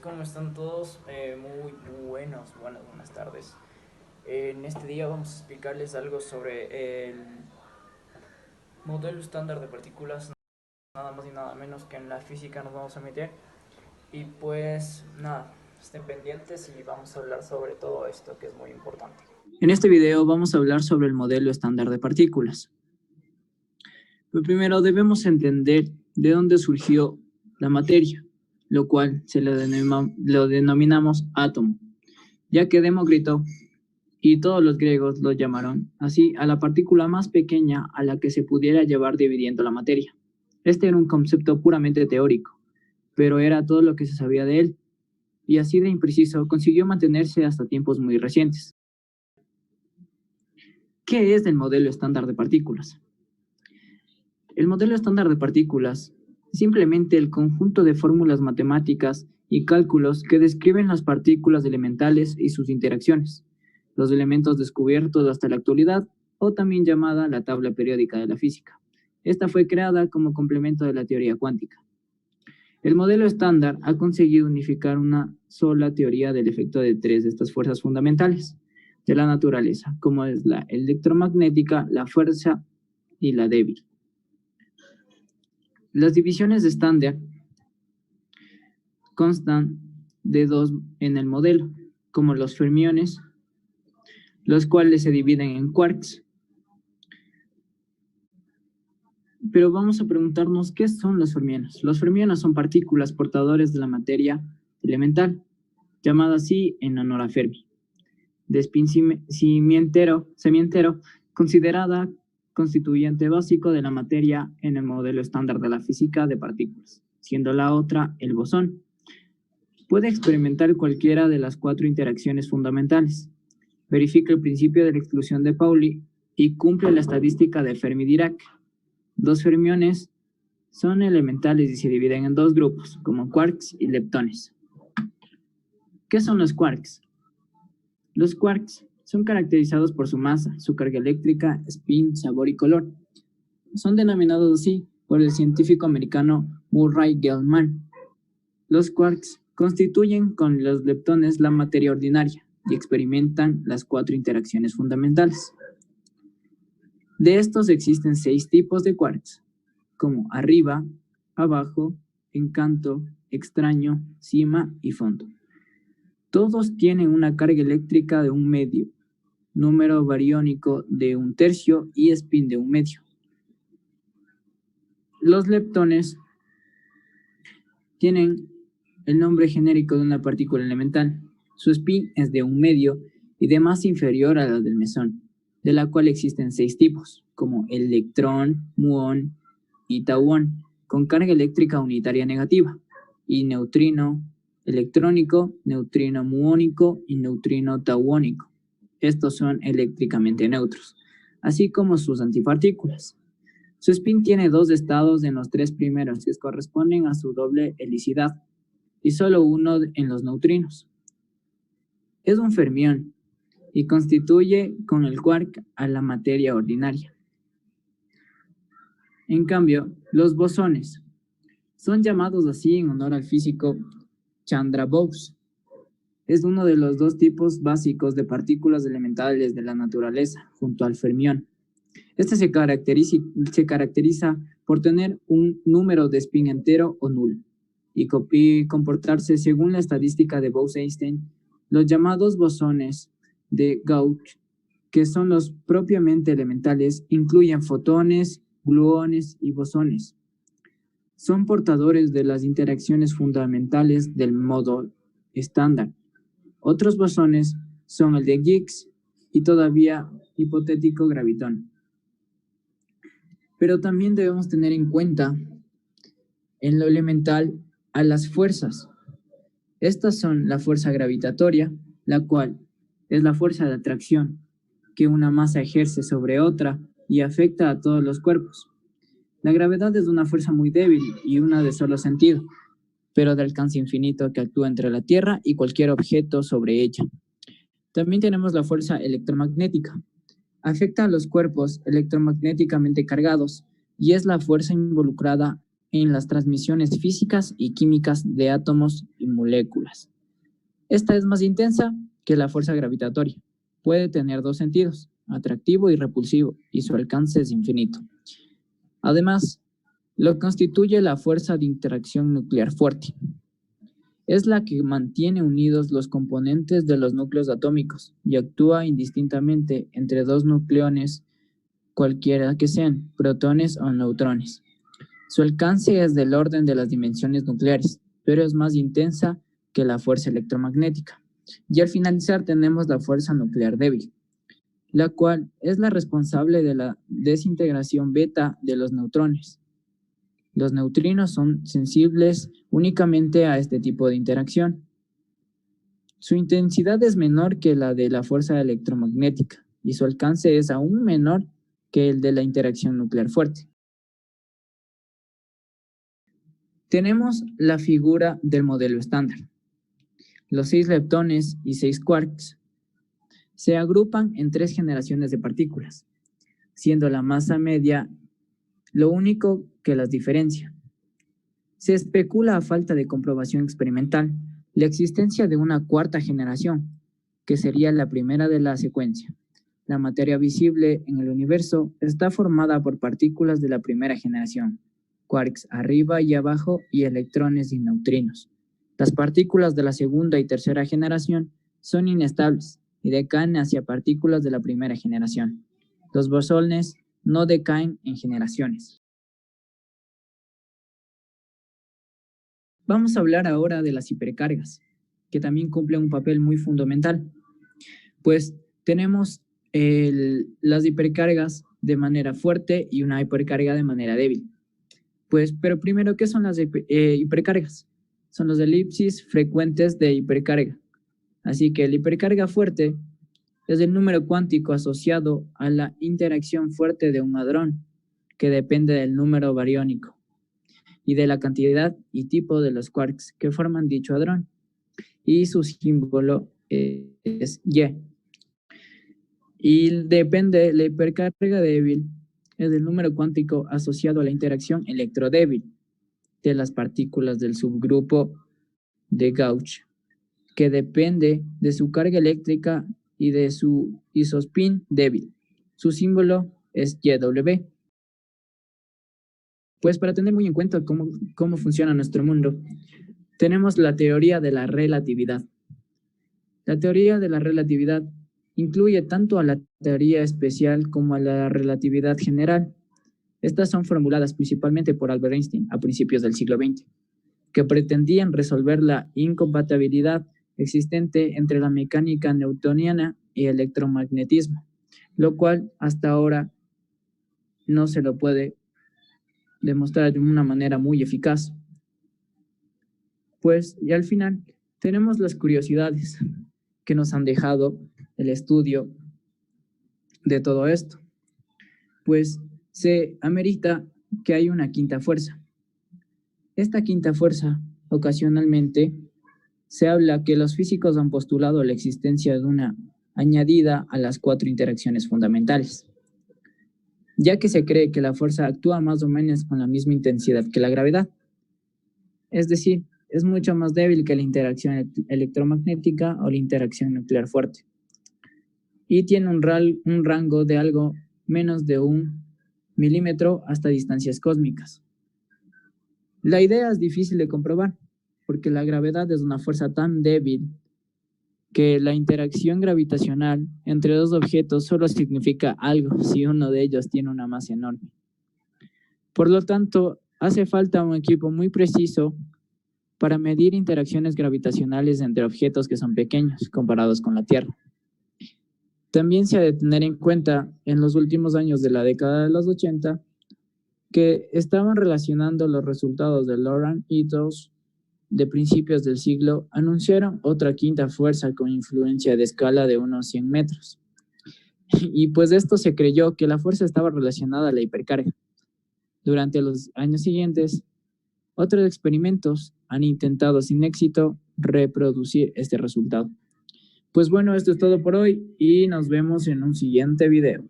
¿cómo están todos? Muy buenas tardes. En este día vamos a explicarles algo sobre el modelo estándar de partículas, nada más y nada menos que en la física nos vamos a meter. Y pues nada, estén pendientes y vamos a hablar sobre todo esto que es muy importante. En este video vamos a hablar sobre el modelo estándar de partículas. Pero primero debemos entender de dónde surgió la materia, lo cual lo denominamos átomo, ya que Demócrito y todos los griegos lo llamaron así a la partícula más pequeña a la que se pudiera llevar dividiendo la materia. Este era un concepto puramente teórico, pero era todo lo que se sabía de él, y así de impreciso consiguió mantenerse hasta tiempos muy recientes. ¿Qué es el modelo estándar de partículas? El modelo estándar de partículas es simplemente el conjunto de fórmulas matemáticas y cálculos que describen las partículas elementales y sus interacciones, los elementos descubiertos hasta la actualidad, o también llamada la tabla periódica de la física. Esta fue creada como complemento de la teoría cuántica. El modelo estándar ha conseguido unificar una sola teoría del efecto de tres de estas fuerzas fundamentales de la naturaleza, como es la electromagnética, la fuerza y la débil. Las divisiones de estándar constan de dos en el modelo, como los fermiones, los cuales se dividen en quarks. Pero vamos a preguntarnos, ¿qué son los fermiones? Los fermiones son partículas portadores de la materia elemental, llamada así en honor a Fermi, de spin semientero, considerada constituyente básico de la materia en el modelo estándar de la física de partículas, siendo la otra el bosón. Puede experimentar cualquiera de las cuatro interacciones fundamentales, verifica el principio de la exclusión de Pauli y cumple la estadística de Fermi-Dirac. Los fermiones son elementales y se dividen en dos grupos, como quarks y leptones. ¿Qué son los quarks? Los quarks son caracterizados por su masa, su carga eléctrica, spin, sabor y color. Son denominados así por el científico americano Murray Gell-Mann. Los quarks constituyen con los leptones la materia ordinaria y experimentan las cuatro interacciones fundamentales. De estos existen 6 tipos de quarks, como arriba, abajo, encanto, extraño, cima y fondo. Todos tienen una carga eléctrica de 1/2, número bariónico de 1/3 y spin de 1/2. Los leptones tienen el nombre genérico de una partícula elemental. Su spin es de 1/2 y de masa inferior a la del mesón, de la cual existen 6 tipos, como electrón, muón y tauón, con carga eléctrica unitaria negativa, y neutrino electrónico, neutrino muónico y neutrino tauónico. Estos son eléctricamente neutros, así como sus antipartículas. Su spin tiene 2 estados en los 3 primeros, que corresponden a su doble helicidad, y solo uno en los neutrinos. Es un fermión y constituye con el quark a la materia ordinaria. En cambio, los bosones son llamados así en honor al físico Chandra Bose. Es uno de los 2 tipos básicos de partículas elementales de la naturaleza, junto al fermión. Este se caracteriza por tener un número de spin entero o nulo y comportarse según la estadística de Bose-Einstein. Los llamados bosones de Gauge, que son los propiamente elementales, incluyen fotones, gluones y bosones. Son portadores de las interacciones fundamentales del modo estándar. Otros bosones son el de Higgs y todavía hipotético gravitón. Pero también debemos tener en cuenta en lo elemental a las fuerzas. Estas son la fuerza gravitatoria, la cual es la fuerza de atracción que una masa ejerce sobre otra y afecta a todos los cuerpos. La gravedad es una fuerza muy débil y una de solo sentido, pero de alcance infinito que actúa entre la Tierra y cualquier objeto sobre ella. También tenemos la fuerza electromagnética. Afecta a los cuerpos electromagnéticamente cargados y es la fuerza involucrada en las transmisiones físicas y químicas de átomos y moléculas. Esta es más intensa que la fuerza gravitatoria. Puede tener dos sentidos, atractivo y repulsivo, y su alcance es infinito. Además, lo constituye la fuerza de interacción nuclear fuerte. Es la que mantiene unidos los componentes de los núcleos atómicos y actúa indistintamente entre dos nucleones, cualquiera que sean, protones o neutrones. Su alcance es del orden de las dimensiones nucleares, pero es más intensa que la fuerza electromagnética. Y al finalizar tenemos la fuerza nuclear débil, la cual es la responsable de la desintegración beta de los neutrones. Los neutrinos son sensibles únicamente a este tipo de interacción. Su intensidad es menor que la de la fuerza electromagnética y su alcance es aún menor que el de la interacción nuclear fuerte. Tenemos la figura del modelo estándar. Los 6 leptones y 6 quarks se agrupan en 3 generaciones de partículas, siendo la masa media lo único que las diferencia. Se especula, a falta de comprobación experimental, la existencia de una cuarta generación, que sería la primera de la secuencia. La materia visible en el universo está formada por partículas de la primera generación, quarks arriba y abajo y electrones y neutrinos. Las partículas de la segunda y tercera generación son inestables y decaen hacia partículas de la primera generación. Los bosones no decaen en generaciones. Vamos a hablar ahora de las hipercargas, que también cumplen un papel muy fundamental. Pues tenemos las hipercargas de manera fuerte y una hipercarga de manera débil. Pero primero, ¿qué son las hipercargas? Son los elipsis frecuentes de hipercarga. Así que la hipercarga fuerte es el número cuántico asociado a la interacción fuerte de un hadrón, que depende del número bariónico y de la cantidad y tipo de los quarks que forman dicho hadrón. Y su símbolo es Y. Y depende, la hipercarga débil es el número cuántico asociado a la interacción electrodébil de las partículas del subgrupo de Gauss, que depende de su carga eléctrica y de su isospin débil. Su símbolo es YW. Pues para tener muy en cuenta cómo funciona nuestro mundo, tenemos la teoría de la relatividad. La teoría de la relatividad incluye tanto a la teoría especial como a la relatividad general. Estas son formuladas principalmente por Albert Einstein a principios del siglo XX, que pretendían resolver la incompatibilidad existente entre la mecánica newtoniana y el electromagnetismo, lo cual hasta ahora no se lo puede demostrar de una manera muy eficaz. Y al final tenemos las curiosidades que nos han dejado el estudio de todo esto. Pues se amerita que hay una quinta fuerza. Esta quinta fuerza, ocasionalmente, se habla que los físicos han postulado la existencia de una añadida a las 4 interacciones fundamentales, ya que se cree que la fuerza actúa más o menos con la misma intensidad que la gravedad. Es decir, es mucho más débil que la interacción electromagnética o la interacción nuclear fuerte. Y tiene un rango de algo menos de 1 milímetro hasta distancias cósmicas. La idea es difícil de comprobar, porque la gravedad es una fuerza tan débil que la interacción gravitacional entre dos objetos solo significa algo si uno de ellos tiene una masa enorme. Por lo tanto, hace falta un equipo muy preciso para medir interacciones gravitacionales entre objetos que son pequeños comparados con la Tierra. También se ha de tener en cuenta en los últimos años de la década de los 80 que estaban relacionando los resultados de Lorentz y Thos de principios del siglo, anunciaron otra quinta fuerza con influencia de escala de unos 100 metros. Y pues de esto se creyó que la fuerza estaba relacionada a la hipercarga. Durante los años siguientes, otros experimentos han intentado sin éxito reproducir este resultado. Pues bueno, esto es todo por hoy y nos vemos en un siguiente video.